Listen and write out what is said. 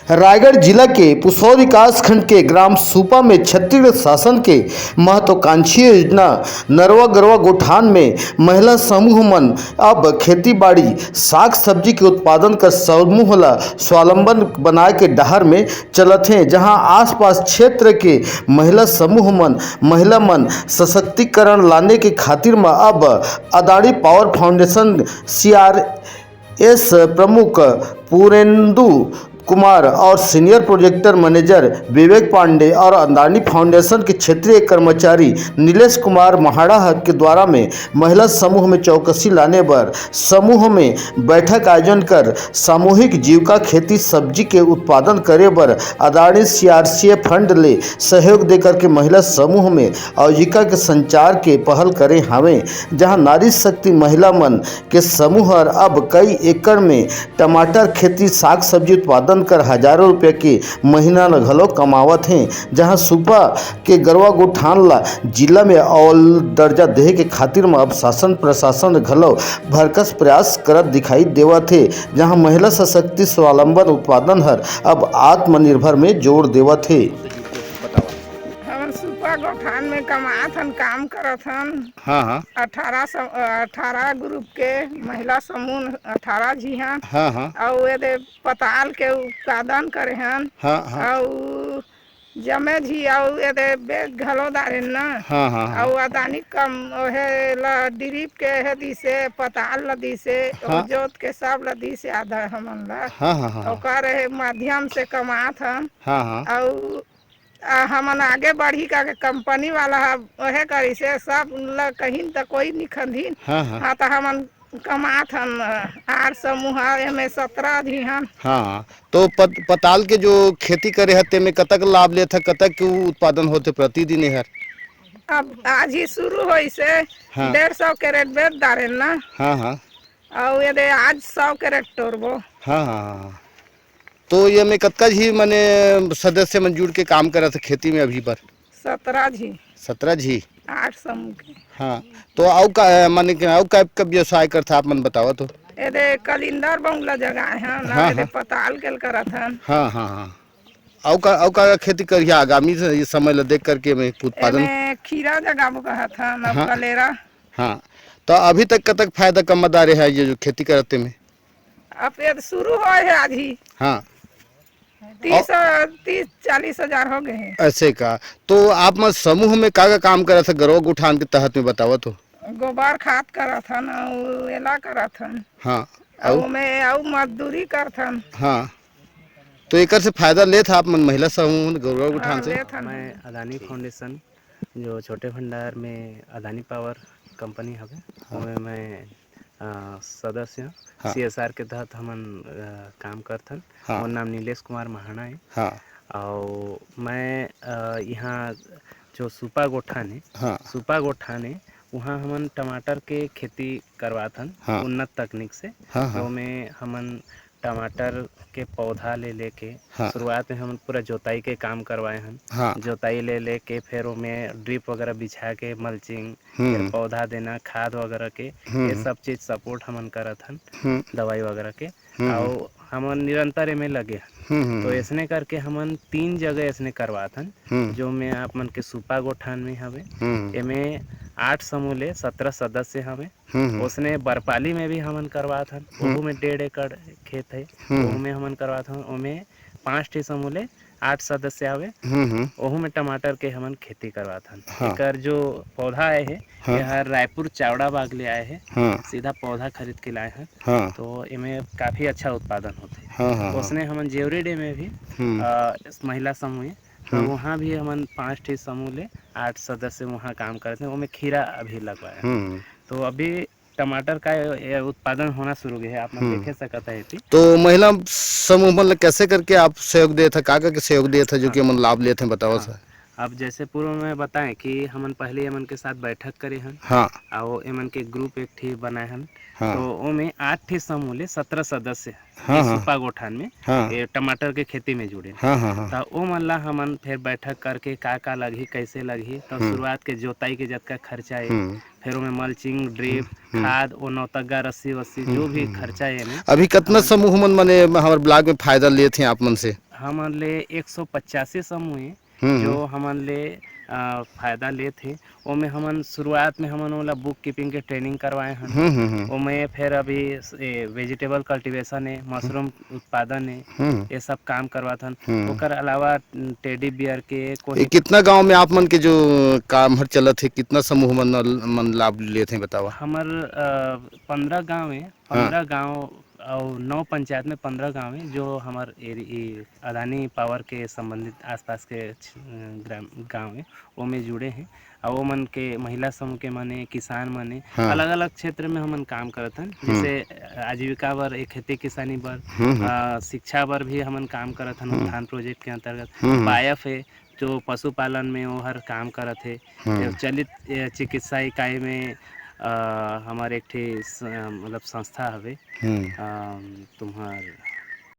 रायगढ़ जिला के पुसौर विकास खंड के ग्राम सुपा में छत्तीसगढ़ शासन के महत्वाकांक्षी योजना नरवा गरवा गोठान में महिला समूह मन अब खेती बाड़ी साग सब्जी के उत्पादन कर समूह ला स्वावलंबन बनाए के डहर में चलत हैं, जहां आसपास क्षेत्र के महिला मन सशक्तिकरण लाने के खातिर में अब अदानी पावर फाउंडेशन CRS प्रमुख पूरेंदु कुमार और सीनियर प्रोजेक्टर मैनेजर विवेक पांडे और अदानी फाउंडेशन के क्षेत्रीय कर्मचारी नीलेश कुमार महाड़ा के द्वारा में महिला समूह में चौकसी लाने पर समूह में बैठक आयोजन कर सामूहिक जीविका खेती सब्जी के उत्पादन करे पर अदानी CRCF फंड ले सहयोग देकर के महिला समूह में आजीविका के संचार के पहल करे हमें, जहां नारी शक्ति महिला मन के समूह अब कई एकड़ में टमाटर खेती साग सब्जी उत्पादन कर हजारों रुपये के महीना घलो कमावत हैं, जहां सुपा के गरवा गोठान ला जिला में अव्वल दर्जा देहे के खातिर में अब शासन प्रशासन घलो भरकस प्रयास करत दिखाई देवत है, जहां महिला सशक्ति स्वावलंबन उत्पादन हर अब आत्मनिर्भर में जोर देवत है। हमन सुपा गोठान में कमात हन, काम करत हन। हाँ 18 ग्रुप के महिला समूह 18 जी हन। हाँ और ये पताल के उत्पादन करे हन। हाँ और जमे जी और ये बेग घलो दारे न। और अदानी कम ओहे ला ड्रिप के है दिसे पताल ला दिसे और जोत के सब ला दिसे आधा हमन ला ओकर माध्यम से कमात हन। और हमन आगे बढ़ी का कंपनी वाला ओहे करी से सब ला कहीं तक कोई निखंधीन हाँ तो हमन कमात हन। आर समूह में 17 धी हन। तो पताल के जो खेती करे हते में कतक लाभ लेता, कतक के उत्पादन होते प्रतिदिन हर? अब आज ही शुरू होई से 150 कैरेट बेच दारे ना। और ये आज 100 कैरेट तोड़बो। तो ये में कतका जी माने सदस्य मन जुड़ के काम करत है खेती में अभी पर? 17 जी। 17 जी 8 समूह के। तो आउ का माने आउ का व्यवसाय करता आप मन बताओ तो? ये कलिंदर बंगला जगह है ना, ये पताल के करत हन। आउ का खेती करिया आगामी समय ला देख करके में उत्पादन खीरा जगह कहत हन, कलेरा। तो अभी तक कतक फायदा कमादार है ये जो खेती करते में? अब ये शुरू हो है आज ही। 30-40 हजार हो गए हैं। ऐसे का तो आप मत समूह में का काम करा था गरवा गोठान के तहत में बतावा तो? गोबर खाद करा था ना, एला करा था। और मैं और मजदूरी कर था। तो एक से फायदा ले था आप मन महिला समूह गरवा गोठान से? मैं अदानी फाउंडेशन जो छोटे भंडार में अदानी पावर कंपनी हवे मैं सदस्य CSR के तहत हमन काम करथन। मोर नाम नीलेश कुमार महाना है। और मैं यहाँ जो सुपा गोठान है वहाँ हमन टमाटर के खेती करवाथन उन्नत तकनीक से। तो में हमन टमाटर के पौधा ले लेके शुरुआत में हम पूरा जोताई के काम करवाए हैं। जोताई ले लेके फिर उसमें ड्रिप वगैरह बिछा के मल्चिंग फिर पौधा देना खाद वगैरह के ये सब चीज सपोर्ट हमन करत हन, दवाई वगैरह के। और हमन निरंतर में लगे हैं। तो ऐसने करके हमन 3 जगह ऐसने करवात हन, जो में आप मन के सुपा गोठान में हवे एमे 8 समूह ले 17 सदस्य हवे। उसने बरपाली में भी हमन करवात हन, ओहू में 1.5 एकड़ खेत है, ओहू में हमन करवात हन। ओमे 5 ठी समूह ले 8 सदस्य हवे, ओहू में टमाटर के हमन खेती करवात हन। एकर जो पौधा आए है यह रायपुर चावड़ा बाग ले आए है, सीधा पौधा खरीद के लाए हैं। तो इनमें काफी अच्छा उत्पादन होते। उसने हमन जेवरी डे में भी महिला समूह तो वहाँ भी हमन 5 ठी समूह ले 8 सदस्य वहाँ काम करते हैं। वो में खीरा अभी लगवाया। तो अभी टमाटर का उत्पादन होना शुरू गया है, आप मन देखे सकता है। तो महिला समूह मन कैसे करके आप सहयोग दिए थे, का के सहयोग दिए थे जो कि हमन लाभ लेते हैं बताओ सर? अब जैसे पूर्व में बताएं कि हमन पहले एमन के साथ बैठक करे हन। और एमन के ग्रुप एक ठी बनाए हन। तो वो में 8 ठी समूह ले 17 सदस्य सुपा गोठान में ये टमाटर के खेती में जुड़े। तो वो मन ला हमन फिर बैठक करके का लगी कैसे लगी, तो शुरुआत के जोताई के जतका खर्चा है, फिर उसमें मल्चिंग ड्रिप खाद और नौतग्गा रस्सी वस्सी जो भी खर्चा है। अभी कितना समूह मन माने हमारे ब्लॉक में फायदा लिए थे आप मन से? हमन ले 185 समूह हे जो हमन ले फायदा ले थे। ओमे हमन शुरुआत में हमन ओला बुक कीपिंग के ट्रेनिंग करवाए हन। ओमे फिर अभी वेजिटेबल कल्टीवेशन है, मशरूम उत्पादन है, ये सब काम करवाथन। ओकर अलावा टेडी बियर के ये कितना गांव में आप मन के जो काम हर चलत है, कितना समूह मन लाभ लेते हैं बतावा? हमर 15 गाँव है, 15 गाँव और 9 पंचायत में 15 गांव है जो हमार अदानी पावर के संबंधित आसपास के ग्राम गांव है वो में जुड़े हैं। और वो मन के महिला समूह के माने किसान माने अलग अलग क्षेत्र में हमन काम करत हन। जैसे आजीविका बर, एक खेती किसानी बर, शिक्षा बर भी हमन काम करत हन उत्थान प्रोजेक्ट के अंतर्गत। बायफ है जो पशुपालन में वो हर काम करत है। चलित चिकित्सा इकाई में हमारे एक ठी मतलब संस्था हवे तुम्हार